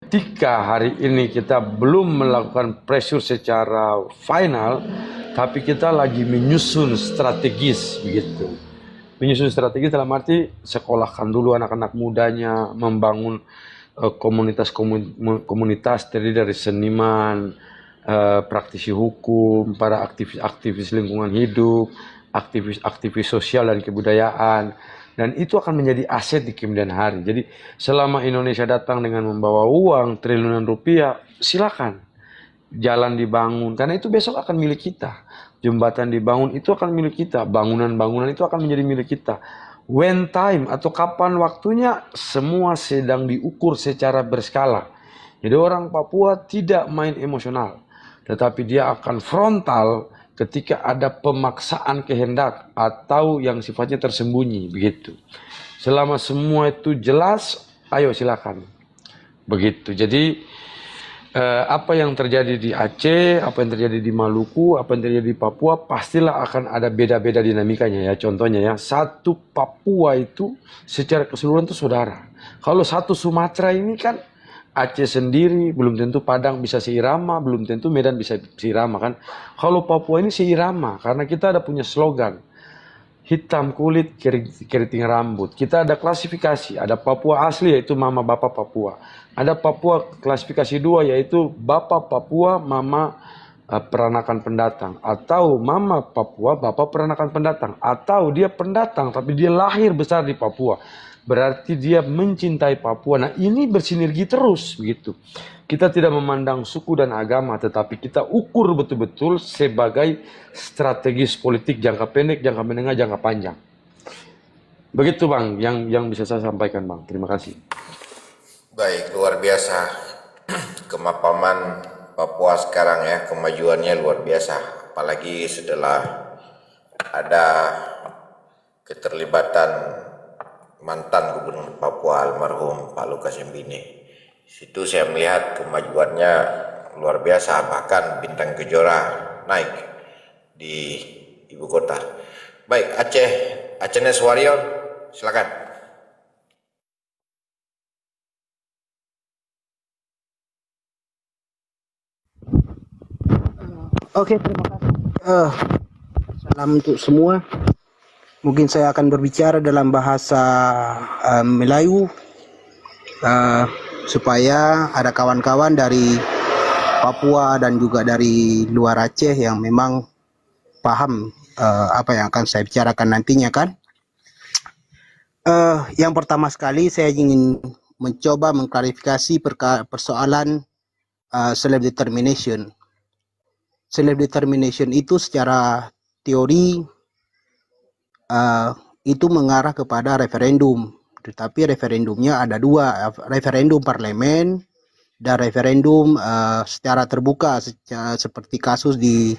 ketika hari ini kita belum melakukan pressure secara final, tapi kita lagi menyusun strategis begitu. Menyusun strategis dalam arti sekolahkan dulu anak-anak mudanya, membangun komunitas terdiri dari seniman, praktisi hukum, para aktivis lingkungan hidup, aktivis sosial dan kebudayaan. Dan itu akan menjadi aset di kemudian hari. Jadi selama Indonesia datang dengan membawa uang triliunan rupiah, silakan. Jalan dibangun, karena itu besok akan milik kita. Jembatan dibangun, itu akan milik kita. Bangunan-bangunan itu akan menjadi milik kita. When time atau kapan waktunya, semua sedang diukur secara berskala. Jadi orang Papua tidak main emosional, tetapi dia akan frontal ketika ada pemaksaan kehendak atau yang sifatnya tersembunyi begitu. Selama semua itu jelas, ayo silakan. Begitu. Jadi apa yang terjadi di Aceh, apa yang terjadi di Maluku, apa yang terjadi di Papua, pastilah akan ada beda-beda dinamikanya ya. Contohnya ya, satu Papua itu secara keseluruhan itu saudara. Kalau satu Sumatera ini kan Aceh sendiri, belum tentu Padang bisa seirama, belum tentu Medan bisa seirama kan. Kalau Papua ini seirama, karena kita ada punya slogan, hitam kulit, keriting rambut. Kita ada klasifikasi, ada Papua asli yaitu Mama Bapak Papua. Ada Papua klasifikasi 2 yaitu Bapak Papua, Mama peranakan pendatang. Atau Mama Papua, Bapak peranakan pendatang. Atau dia pendatang tapi dia lahir besar di Papua. Berarti dia mencintai Papua. Nah ini bersinergi terus begitu. Kita tidak memandang suku dan agama, tetapi kita ukur betul-betul sebagai strategis politik jangka pendek, jangka menengah, jangka panjang. Begitu Bang, yang bisa saya sampaikan Bang. Terima kasih. Baik, luar biasa. Kemapaman Papua sekarang ya, kemajuannya luar biasa. Apalagi setelah ada keterlibatan mantan Gubernur Papua almarhum Pak Lukas Mbini. Situ saya melihat kemajuannya luar biasa, bahkan bintang Kejora naik di ibu kota. Baik, Acehnes Warrior, silakan. Oke, terima kasih. Salam untuk semua. Mungkin saya akan berbicara dalam bahasa Melayu supaya ada kawan-kawan dari Papua dan juga dari luar Aceh yang memang paham apa yang akan saya bicarakan nantinya kan. Yang pertama sekali saya ingin mencoba mengklarifikasi persoalan self-determination. Self-determination itu secara teori itu mengarah kepada referendum, tetapi referendumnya ada dua, referendum parlemen dan referendum secara terbuka, seperti kasus di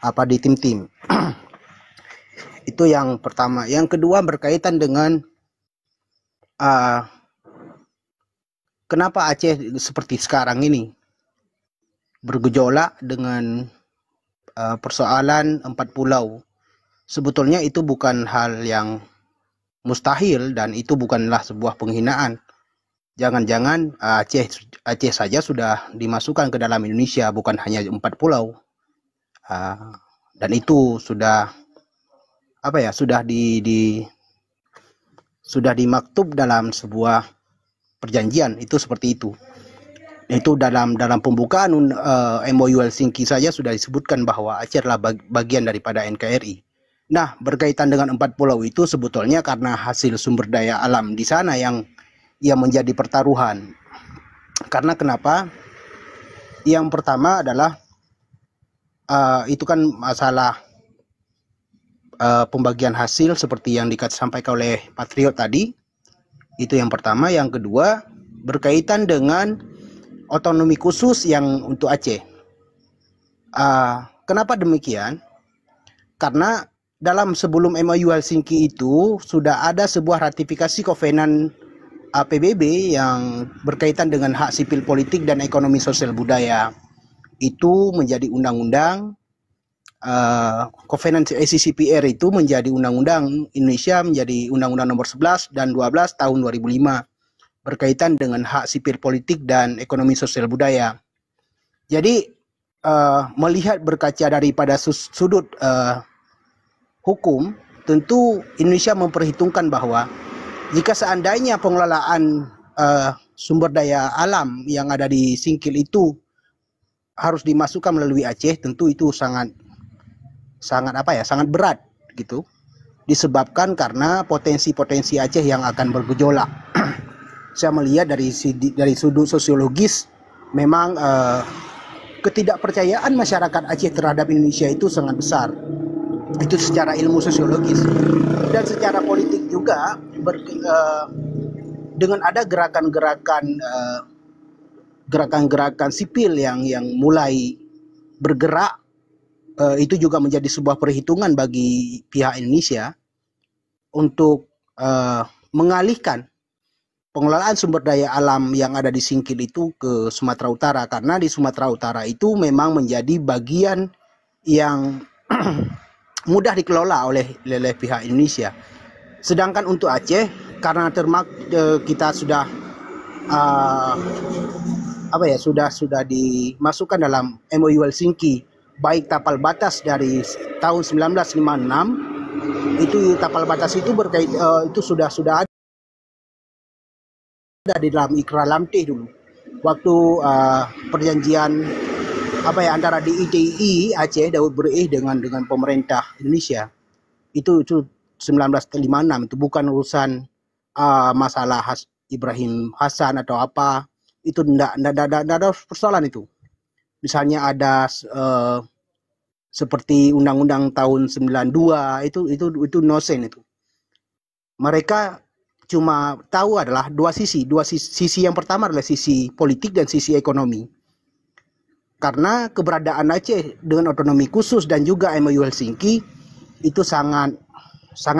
Tim-Tim. Itu yang pertama. Yang kedua berkaitan dengan kenapa Aceh seperti sekarang ini bergejolak dengan persoalan 4 pulau. Sebetulnya itu bukan hal yang mustahil dan itu bukanlah sebuah penghinaan. Jangan-jangan Aceh saja sudah dimasukkan ke dalam Indonesia, bukan hanya 4 pulau. Dan itu sudah sudah dimaktub dalam sebuah perjanjian, itu seperti itu. Itu dalam pembukaan MOU Helsinki saja sudah disebutkan bahwa Aceh adalah bagian daripada NKRI. Nah, berkaitan dengan 4 pulau itu sebetulnya karena hasil sumber daya alam di sana yang menjadi pertaruhan. Karena kenapa? Yang pertama adalah itu kan masalah pembagian hasil seperti yang disampaikan oleh Patriot tadi. Itu yang pertama. Yang kedua berkaitan dengan otonomi khusus yang untuk Aceh. Kenapa demikian? Karena dalam sebelum MOU Helsinki itu sudah ada sebuah ratifikasi Kovenan PBB yang berkaitan dengan hak sipil politik dan ekonomi sosial budaya. Itu menjadi undang-undang, Kovenan ACCPR itu menjadi undang-undang Indonesia, menjadi undang-undang nomor 11 dan 12 tahun 2005. berkaitan dengan hak sipil politik dan ekonomi sosial budaya. Jadi melihat berkaca daripada sudut hukum, tentu Indonesia memperhitungkan bahwa jika seandainya pengelolaan sumber daya alam yang ada di Singkil itu harus dimasukkan melalui Aceh, tentu itu sangat berat gitu. Disebabkan karena potensi-potensi Aceh yang akan bergejolak. Saya melihat dari sudut sosiologis, memang ketidakpercayaan masyarakat Aceh terhadap Indonesia itu sangat besar. Itu secara ilmu sosiologis. Dan secara politik juga, dengan ada gerakan-gerakan sipil yang mulai bergerak, itu juga menjadi sebuah perhitungan bagi pihak Indonesia untuk mengalihkan pengelolaan sumber daya alam yang ada di Singkil itu ke Sumatera Utara, karena di Sumatera Utara itu memang menjadi bagian yang mudah dikelola oleh pihak Indonesia. Sedangkan untuk Aceh, karena kita sudah sudah dimasukkan dalam MOU Helsinki, baik tapal batas dari tahun 1956, itu tapal batas itu itu sudah ada di dalam Ikrar Lamtih dulu. Waktu perjanjian antara DITI Aceh Daud Berih dengan pemerintah Indonesia. Itu 1956, itu bukan urusan masalah Ibrahim Hasan atau apa. Itu enggak ada persoalan itu. Misalnya ada seperti undang-undang tahun 92 itu nosen itu. Mereka cuma tahu adalah dua sisi. Sisi yang pertama adalah sisi politik dan sisi ekonomi. Karena keberadaan Aceh dengan otonomi khusus dan juga MOU Helsinki itu sangat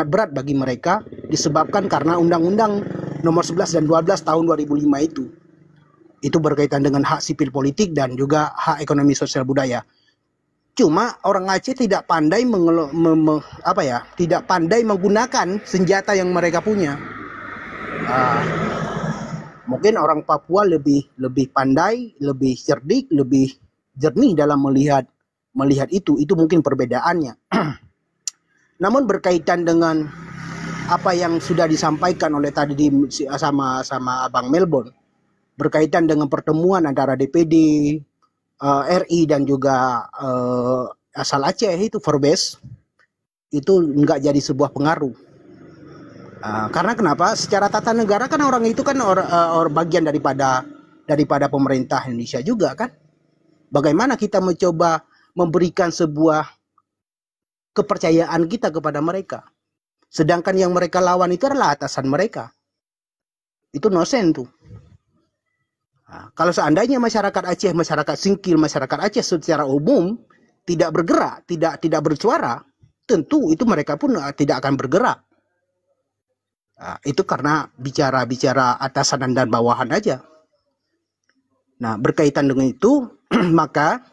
berat bagi mereka, disebabkan karena Undang-Undang nomor 11 dan 12 tahun 2005 itu berkaitan dengan hak sipil politik dan juga hak ekonomi sosial budaya. Cuma orang Aceh tidak pandai tidak pandai menggunakan senjata yang mereka punya. Mungkin orang Papua lebih pandai, lebih cerdik, lebih jernih dalam melihat itu mungkin perbedaannya. Namun berkaitan dengan apa yang sudah disampaikan oleh tadi sama Abang Melbourne, berkaitan dengan pertemuan antara DPD RI dan juga asal Aceh itu Forbes, itu enggak jadi sebuah pengaruh. Karena kenapa? Secara tata negara kan orang itu kan bagian daripada pemerintah Indonesia juga kan. Bagaimana kita mencoba memberikan sebuah kepercayaan kita kepada mereka, sedangkan yang mereka lawan itu adalah atasan mereka. Itu nosen tuh. Kalau seandainya masyarakat Aceh, masyarakat Singkil, masyarakat Aceh secara umum tidak bergerak, tidak bersuara, tentu itu mereka pun tidak akan bergerak. Itu karena bicara atasan dan bawahan aja. Nah, berkaitan dengan itu, maka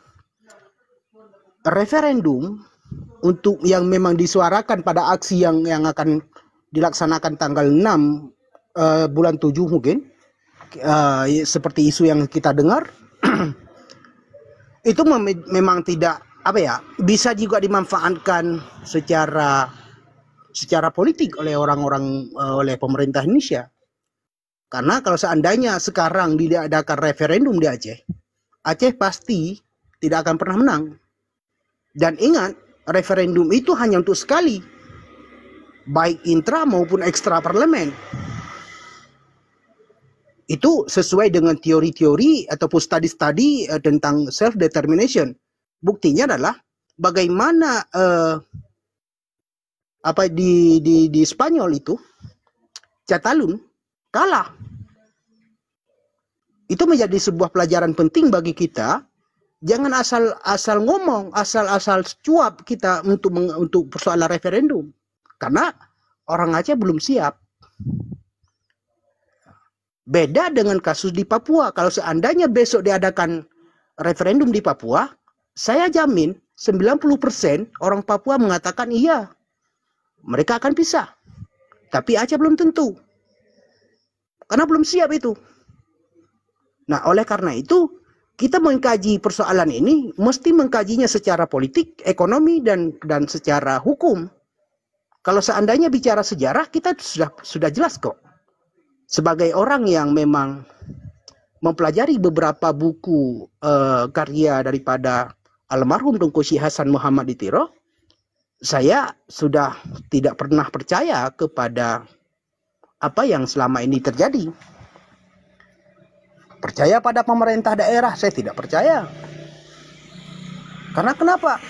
referendum untuk yang memang disuarakan pada aksi yang akan dilaksanakan tanggal 6 bulan 7 mungkin, seperti isu yang kita dengar, itu memang tidak bisa juga dimanfaatkan secara politik oleh oleh pemerintah Indonesia. Karena kalau seandainya sekarang diadakan referendum di Aceh pasti tidak akan pernah menang. Dan ingat, referendum itu hanya untuk sekali, baik intra maupun ekstra parlemen. Itu sesuai dengan teori-teori ataupun studi-studi tentang self-determination. Buktinya adalah bagaimana di Spanyol itu, Catalun kalah. Itu menjadi sebuah pelajaran penting bagi kita. Jangan asal ngomong, asal cuap kita untuk persoalan referendum. Karena orang Aceh belum siap. Beda dengan kasus di Papua. Kalau seandainya besok diadakan referendum di Papua, saya jamin 90% orang Papua mengatakan iya, mereka akan pisah. Tapi Aceh belum tentu. karena belum siap itu. Nah, oleh karena itu kita mengkaji persoalan ini mesti mengkajinya secara politik, ekonomi dan secara hukum. Kalau seandainya bicara sejarah, kita sudah jelas kok. Sebagai orang yang memang mempelajari beberapa buku karya daripada almarhum Tunku Syekh Hasan Muhammad Ditiro, saya sudah tidak pernah percaya kepada apa yang selama ini terjadi. Percaya pada pemerintah daerah, saya tidak percaya. Karena kenapa?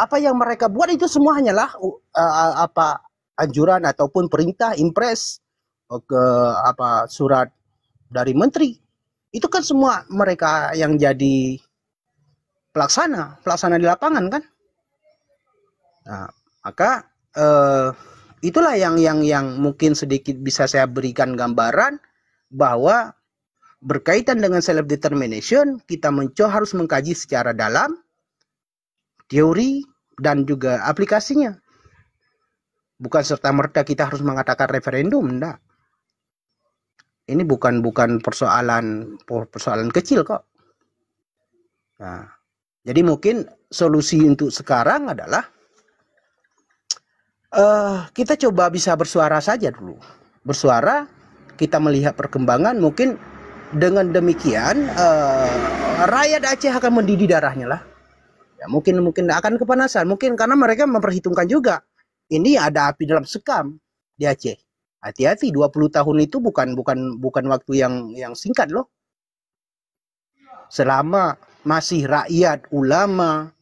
Apa yang mereka buat itu semua hanyalah anjuran ataupun perintah, impres, surat dari menteri. Itu kan semua mereka yang jadi pelaksana di lapangan kan. Nah, maka itulah yang mungkin sedikit bisa saya berikan gambaran bahwa berkaitan dengan self determination, kita harus mengkaji secara dalam teori dan juga aplikasinya. Bukan serta-merta kita harus mengatakan referendum, enggak. Ini bukan persoalan kecil kok. Nah, jadi mungkin solusi untuk sekarang adalah kita coba bisa bersuara saja dulu. Bersuara, kita melihat perkembangan, mungkin dengan demikian rakyat Aceh akan mendidih darahnya lah. Ya, mungkin akan kepanasan, mungkin karena mereka memperhitungkan juga ini ada api dalam sekam di Aceh. Hati-hati, 20 tahun itu bukan waktu yang singkat loh. Selama masih rakyat, ulama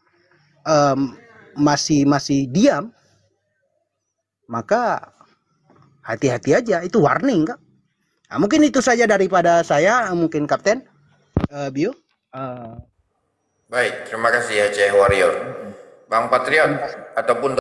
masih diam, maka hati-hati aja, itu warning Kak. Nah, mungkin itu saja daripada saya, mungkin Kapten Bio. Baik, terima kasih Aceh Warrior. Bang Patriot ataupun